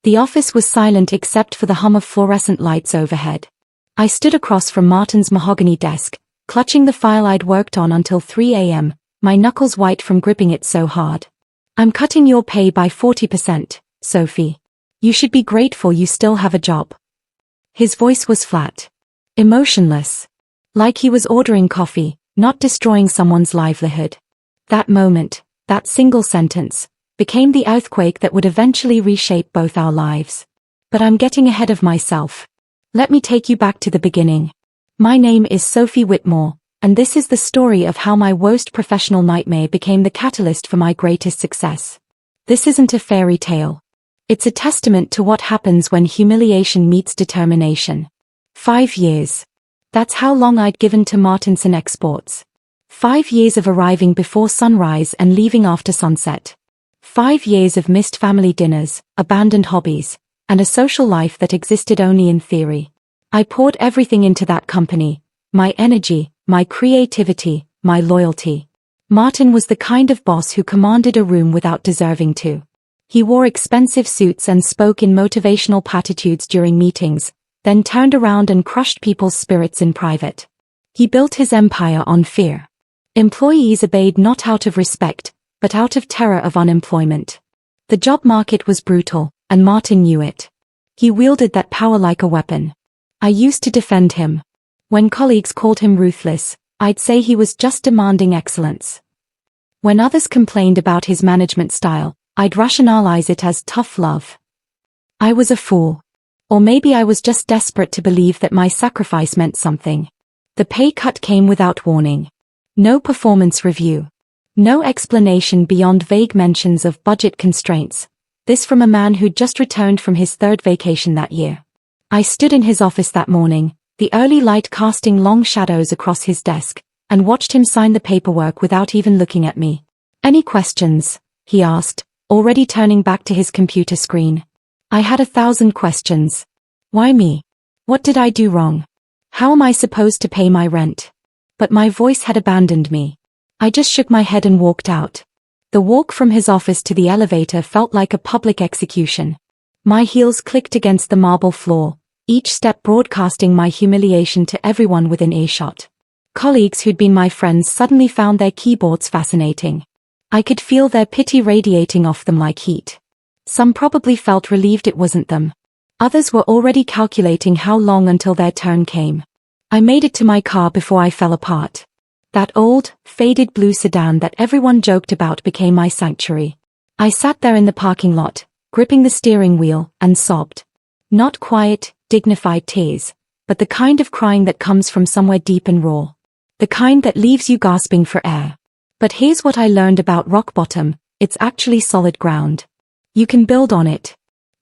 The office was silent except for the hum of fluorescent lights overhead. I stood across from Martin's mahogany desk, clutching the file I'd worked on until 3 a.m., my knuckles white from gripping it so hard. "I'm cutting your pay by 40%, Sophie. You should be grateful you still have a job." His voice was flat. Emotionless. Like he was ordering coffee, not destroying someone's livelihood. That moment, that single sentence, became the earthquake that would eventually reshape both our lives. But I'm getting ahead of myself. Let me take you back to the beginning. My name is Sophie Whitmore, and this is the story of how my worst professional nightmare became the catalyst for my greatest success. This isn't a fairy tale. It's a testament to what happens when humiliation meets determination. 5 years. That's how long I'd given to Martinson Exports. 5 years of arriving before sunrise and leaving after sunset. 5 years of missed family dinners, abandoned hobbies, and a social life that existed only in theory. I poured everything into that company, my energy, my creativity, my loyalty. Martin was the kind of boss who commanded a room without deserving to. He wore expensive suits and spoke in motivational platitudes during meetings, then turned around and crushed people's spirits in private. He built his empire on fear. Employees obeyed not out of respect, but out of terror of unemployment. The job market was brutal, and Martin knew it. He wielded that power like a weapon. I used to defend him. When colleagues called him ruthless, I'd say he was just demanding excellence. When others complained about his management style, I'd rationalize it as tough love. I was a fool. Or maybe I was just desperate to believe that my sacrifice meant something. The pay cut came without warning. No performance review. No explanation beyond vague mentions of budget constraints. This from a man who'd just returned from his 3rd vacation that year. I stood in his office that morning, the early light casting long shadows across his desk, and watched him sign the paperwork without even looking at me. "Any questions?" he asked, already turning back to his computer screen. I had 1,000 questions. Why me? What did I do wrong? How am I supposed to pay my rent? But my voice had abandoned me. I just shook my head and walked out. The walk from his office to the elevator felt like a public execution. My heels clicked against the marble floor, each step broadcasting my humiliation to everyone within earshot. Colleagues who'd been my friends suddenly found their keyboards fascinating. I could feel their pity radiating off them like heat. Some probably felt relieved it wasn't them. Others were already calculating how long until their turn came. I made it to my car before I fell apart. That old, faded blue sedan that everyone joked about became my sanctuary. I sat there in the parking lot, gripping the steering wheel, and sobbed. Not quiet, dignified tears, but the kind of crying that comes from somewhere deep and raw. The kind that leaves you gasping for air. But here's what I learned about rock bottom: it's actually solid ground. You can build on it.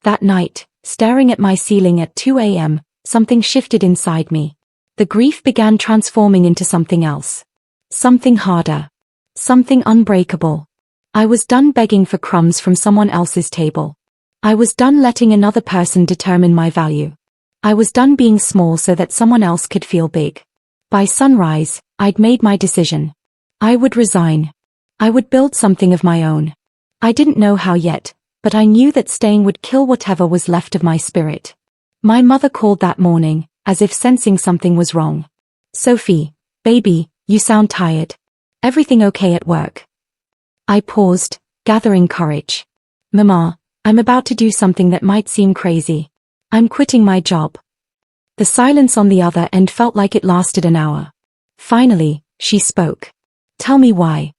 That night, staring at my ceiling at 2 a.m., something shifted inside me. The grief began transforming into something else. Something harder. Something unbreakable. I was done begging for crumbs from someone else's table. I was done letting another person determine my value. I was done being small so that someone else could feel big. By sunrise, I'd made my decision. I would resign. I would build something of my own. I didn't know how yet, but I knew that staying would kill whatever was left of my spirit. My mother called that morning, as if sensing something was wrong. "Sophie, baby, you sound tired. Everything okay at work?" I paused, gathering courage. "Mama, I'm about to do something that might seem crazy. I'm quitting my job." The silence on the other end felt like it lasted an hour. Finally, she spoke. "Tell me why."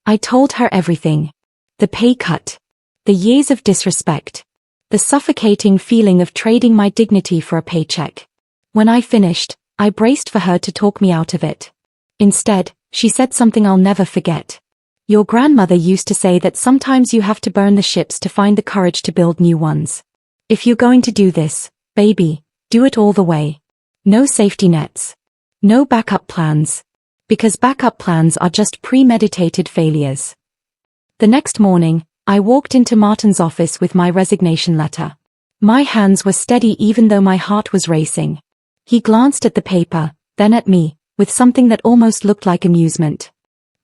I told her everything. The pay cut. The years of disrespect. The suffocating feeling of trading my dignity for a paycheck. When I finished, I braced for her to talk me out of it. Instead, she said something I'll never forget. "Your grandmother used to say that sometimes you have to burn the ships to find the courage to build new ones. If you're going to do this, baby, do it all the way. No safety nets. No backup plans. Because backup plans are just premeditated failures." The next morning, I walked into Martin's office with my resignation letter. My hands were steady even though my heart was racing. He glanced at the paper, then at me, with something that almost looked like amusement.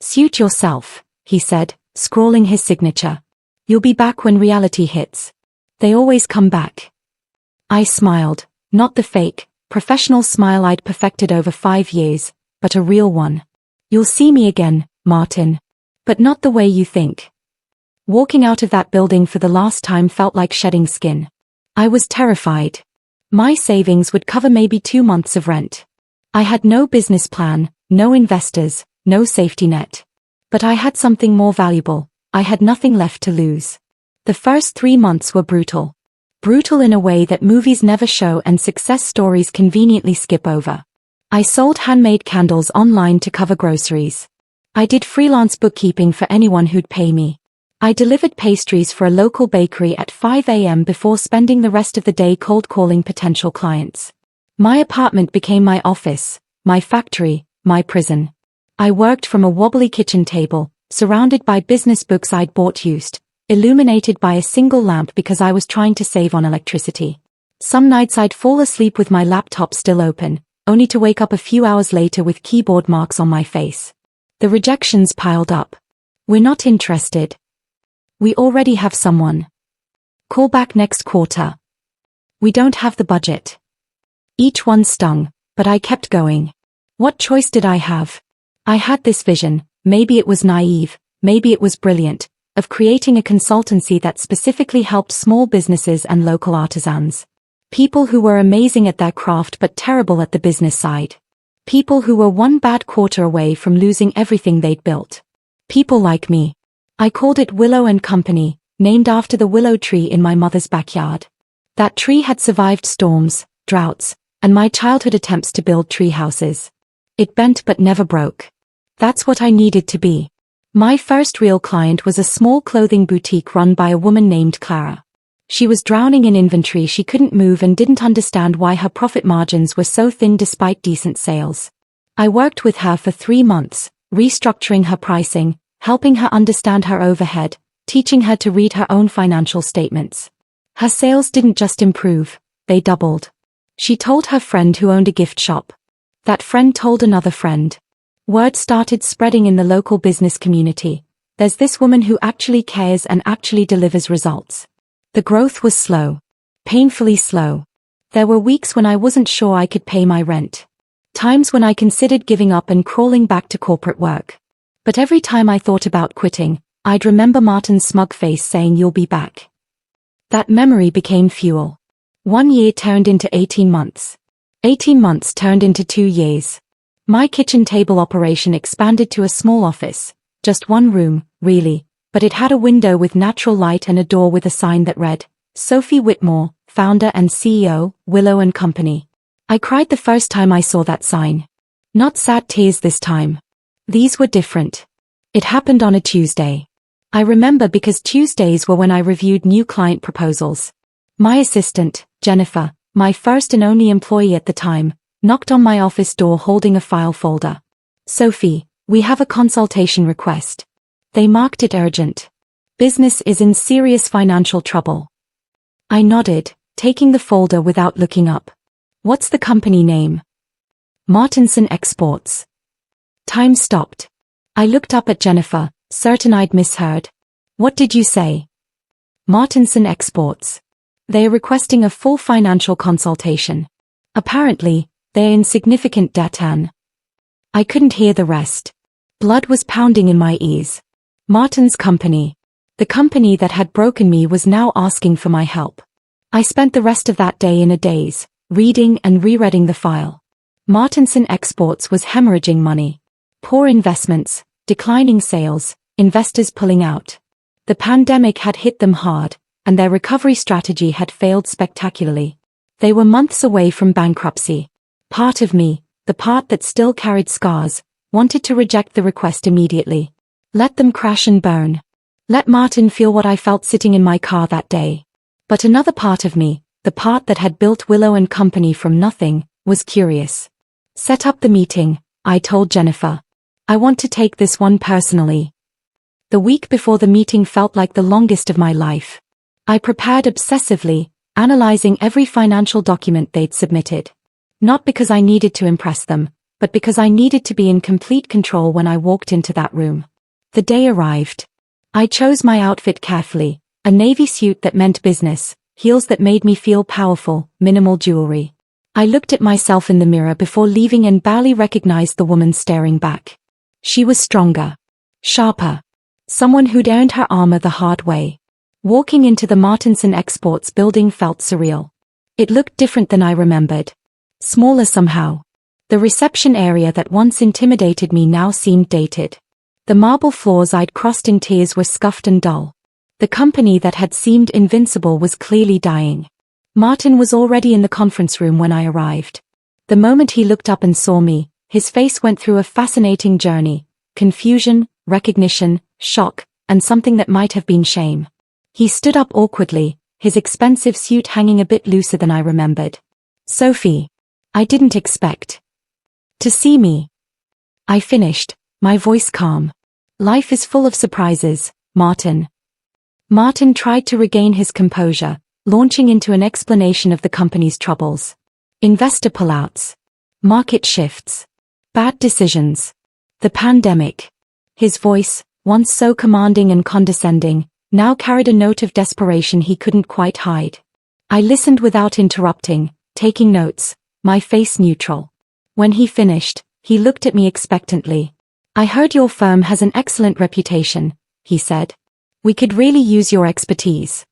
"Suit yourself," he said, scrawling his signature. "You'll be back when reality hits." They always come back. I smiled, not the fake, professional smile I'd perfected over 5 years, but a real one. You'll see me again, Martin. But not the way you think. Walking out of that building for the last time felt like shedding skin. I was terrified. My savings would cover maybe 2 months of rent. I had no business plan, no investors, no safety net. But I had something more valuable. I had nothing left to lose. The first 3 months were brutal. Brutal in a way that movies never show and success stories conveniently skip over. I sold handmade candles online to cover groceries. I did freelance bookkeeping for anyone who'd pay me. I delivered pastries for a local bakery at 5 a.m. before spending the rest of the day cold calling potential clients. My apartment became my office, my factory, my prison. I worked from a wobbly kitchen table, surrounded by business books I'd bought used, illuminated by a single lamp because I was trying to save on electricity. Some nights I'd fall asleep with my laptop still open, only to wake up a few hours later with keyboard marks on my face. The rejections piled up. We're not interested. We already have someone. Call back next quarter. We don't have the budget. Each one stung, but I kept going. What choice did I have? I had this vision, maybe it was naive, maybe it was brilliant, of creating a consultancy that specifically helped small businesses and local artisans. People who were amazing at their craft but terrible at the business side. People who were one bad quarter away from losing everything they'd built. People like me. I called it Willow and Company, named after the willow tree in my mother's backyard. That tree had survived storms, droughts, and my childhood attempts to build tree houses. It bent but never broke. That's what I needed to be. My first real client was a small clothing boutique run by a woman named Clara. She was drowning in inventory she couldn't move and didn't understand why her profit margins were so thin despite decent sales. I worked with her for 3 months, restructuring her pricing, helping her understand her overhead, teaching her to read her own financial statements. Her sales didn't just improve, they doubled. She told her friend who owned a gift shop. That friend told another friend. Word started spreading in the local business community. There's this woman who actually cares and actually delivers results. The growth was slow. Painfully slow. There were weeks when I wasn't sure I could pay my rent. Times when I considered giving up and crawling back to corporate work. But every time I thought about quitting, I'd remember Martin's smug face saying you'll be back. That memory became fuel. 1 year turned into 18 months. 18 months turned into 2 years. My kitchen table operation expanded to a small office. Just one room, really, but it had a window with natural light and a door with a sign that read, Sophie Whitmore, founder and CEO, Willow and Company. I cried the first time I saw that sign. Not sad tears this time. These were different. It happened on a Tuesday. I remember because Tuesdays were when I reviewed new client proposals. My assistant, Jennifer, my first and only employee at the time, knocked on my office door holding a file folder. Sophie, we have a consultation request. They marked it urgent. Business is in serious financial trouble. I nodded, taking the folder without looking up. What's the company name? Martinson Exports. Time stopped. I looked up at Jennifer, certain I'd misheard. What did you say? Martinson Exports. They're requesting a full financial consultation. Apparently, they're in significant debt and... I couldn't hear the rest. Blood was pounding in my ears. Martin's company. The company that had broken me was now asking for my help. I spent the rest of that day in a daze, reading and rereading the file. Martinson Exports was hemorrhaging money. Poor investments, declining sales, investors pulling out. The pandemic had hit them hard, and their recovery strategy had failed spectacularly. They were months away from bankruptcy. Part of me, the part that still carried scars, wanted to reject the request immediately. Let them crash and burn. Let Martin feel what I felt sitting in my car that day. But another part of me, the part that had built Willow and Company from nothing, was curious. Set up the meeting, I told Jennifer. I want to take this one personally. The week before the meeting felt like the longest of my life. I prepared obsessively, analyzing every financial document they'd submitted. Not because I needed to impress them, but because I needed to be in complete control when I walked into that room. The day arrived. I chose my outfit carefully, a navy suit that meant business, heels that made me feel powerful, minimal jewelry. I looked at myself in the mirror before leaving and barely recognized the woman staring back. She was stronger. Sharper. Someone who'd earned her armor the hard way. Walking into the Martinson Exports building felt surreal. It looked different than I remembered. Smaller somehow. The reception area that once intimidated me now seemed dated. The marble floors I'd crossed in tears were scuffed and dull. The company that had seemed invincible was clearly dying. Martin was already in the conference room when I arrived. The moment he looked up and saw me, his face went through a fascinating journey: confusion, recognition, shock, and something that might have been shame. He stood up awkwardly, his expensive suit hanging a bit looser than I remembered. "Sophie. I didn't expect to see me." I finished, my voice calm. "Life is full of surprises, Martin." Martin tried to regain his composure, launching into an explanation of the company's troubles. Investor pullouts. Market shifts. Bad decisions. The pandemic. His voice, once so commanding and condescending, now carried a note of desperation he couldn't quite hide. I listened without interrupting, taking notes, my face neutral. When he finished, he looked at me expectantly. "I heard your firm has an excellent reputation," he said. "We could really use your expertise."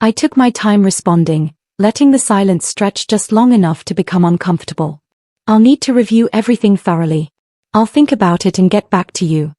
I took my time responding, letting the silence stretch just long enough to become uncomfortable. "I'll need to review everything thoroughly. I'll think about it and get back to you."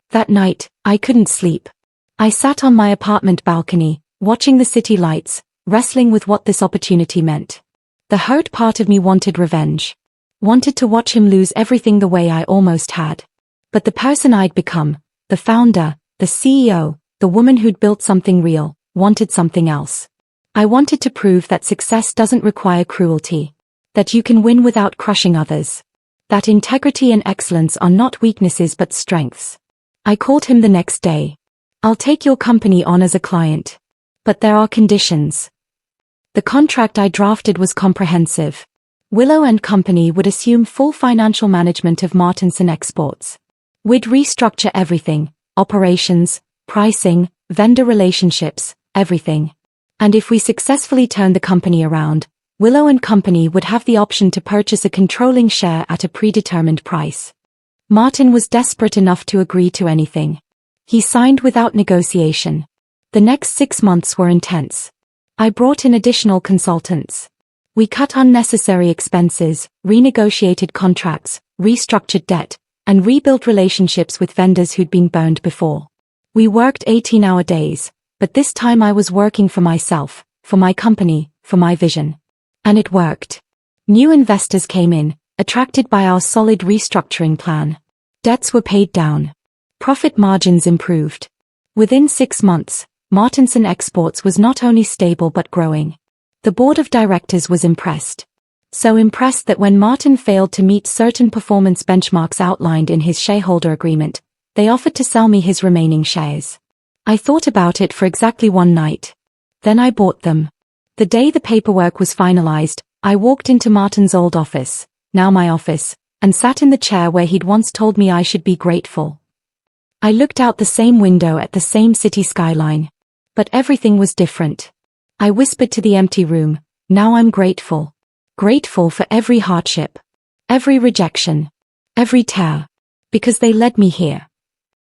That night, I couldn't sleep. I sat on my apartment balcony, watching the city lights, wrestling with what this opportunity meant. The hurt part of me wanted revenge. Wanted to watch him lose everything the way I almost had. But the person I'd become, the founder, the CEO, the woman who'd built something real, wanted something else. I wanted to prove that success doesn't require cruelty. That you can win without crushing others. That integrity and excellence are not weaknesses but strengths. I called him the next day. "I'll take your company on as a client. But there are conditions." The contract I drafted was comprehensive. Willow and Company would assume full financial management of Martinson Exports. We'd restructure everything: operations, pricing, vendor relationships, everything. And if we successfully turned the company around, Willow and Company would have the option to purchase a controlling share at a predetermined price. Martin was desperate enough to agree to anything. He signed without negotiation. The next 6 months were intense. I brought in additional consultants. We cut unnecessary expenses, renegotiated contracts, restructured debt, and rebuilt relationships with vendors who'd been burned before. We worked 18-hour days, but this time I was working for myself, for my company, for my vision. And it worked. New investors came in, attracted by our solid restructuring plan. Debts were paid down. Profit margins improved. Within 6 months, Martinson Exports was not only stable but growing. The board of directors was impressed. So impressed that when Martin failed to meet certain performance benchmarks outlined in his shareholder agreement, they offered to sell me his remaining shares. I thought about it for exactly one night. Then I bought them. The day the paperwork was finalized, I walked into Martin's old office, now my office, and sat in the chair where he'd once told me I should be grateful. I looked out the same window at the same city skyline. But everything was different. I whispered to the empty room, "Now I'm grateful. Grateful for every hardship. Every rejection. Every tear. Because they led me here."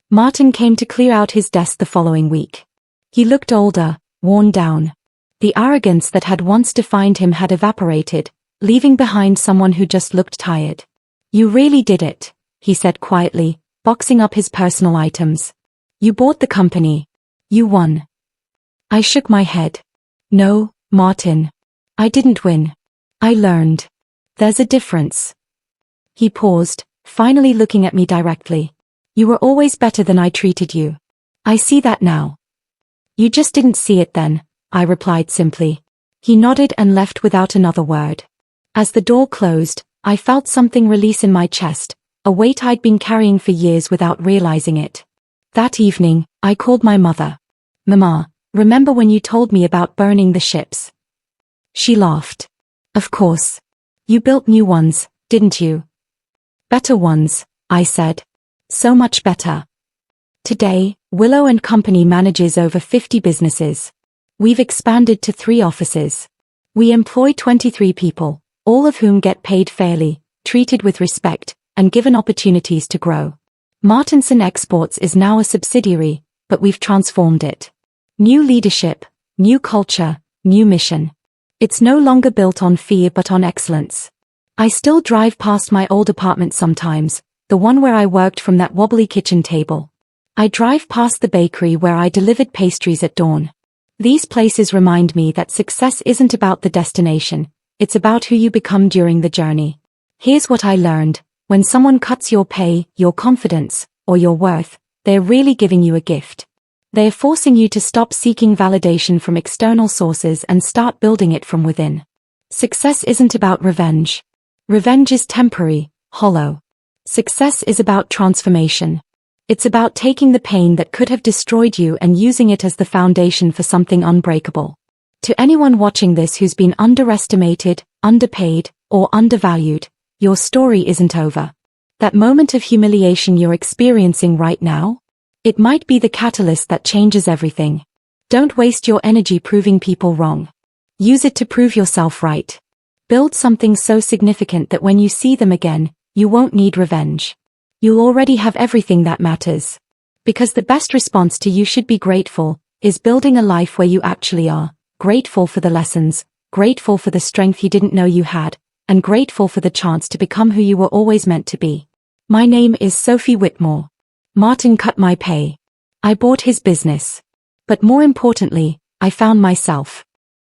Martin came to clear out his desk the following week. He looked older, worn down. The arrogance that had once defined him had evaporated, leaving behind someone who just looked tired. "You really did it," he said quietly, boxing up his personal items. "You bought the company. You won." I shook my head. "No, Martin. I didn't win. I learned. There's a difference." He paused, finally looking at me directly. "You were always better than I treated you. I see that now." "You just didn't see it then," I replied simply. He nodded and left without another word. As the door closed, I felt something release in my chest, a weight I'd been carrying for years without realizing it. That evening, I called my mother. "Mama, remember when you told me about burning the ships?" She laughed. "Of course. You built new ones, didn't you?" "Better ones," I said. "So much better." Today, Willow and Company manages over 50 businesses. We've expanded to 3 offices. We employ 23 people, all of whom get paid fairly, treated with respect, and given opportunities to grow. Martinson Exports is now a subsidiary, but we've transformed it. New leadership, new culture, new mission. It's no longer built on fear but on excellence. I still drive past my old apartment sometimes, the one where I worked from that wobbly kitchen table. I drive past the bakery where I delivered pastries at dawn. These places remind me that success isn't about the destination, it's about who you become during the journey. Here's what I learned: when someone cuts your pay, your confidence, or your worth, they're really giving you a gift. They're forcing you to stop seeking validation from external sources and start building it from within. Success isn't about revenge. Revenge is temporary, hollow. Success is about transformation. It's about taking the pain that could have destroyed you and using it as the foundation for something unbreakable. To anyone watching this who's been underestimated, underpaid, or undervalued, your story isn't over. That moment of humiliation you're experiencing right now? It might be the catalyst that changes everything. Don't waste your energy proving people wrong. Use it to prove yourself right. Build something so significant that when you see them again, you won't need revenge. You'll already have everything that matters. Because the best response to "you should be grateful" is building a life where you actually are, grateful for the lessons, grateful for the strength you didn't know you had, and grateful for the chance to become who you were always meant to be. My name is Sophie Whitmore. Martin cut my pay. I bought his business. But more importantly, I found myself.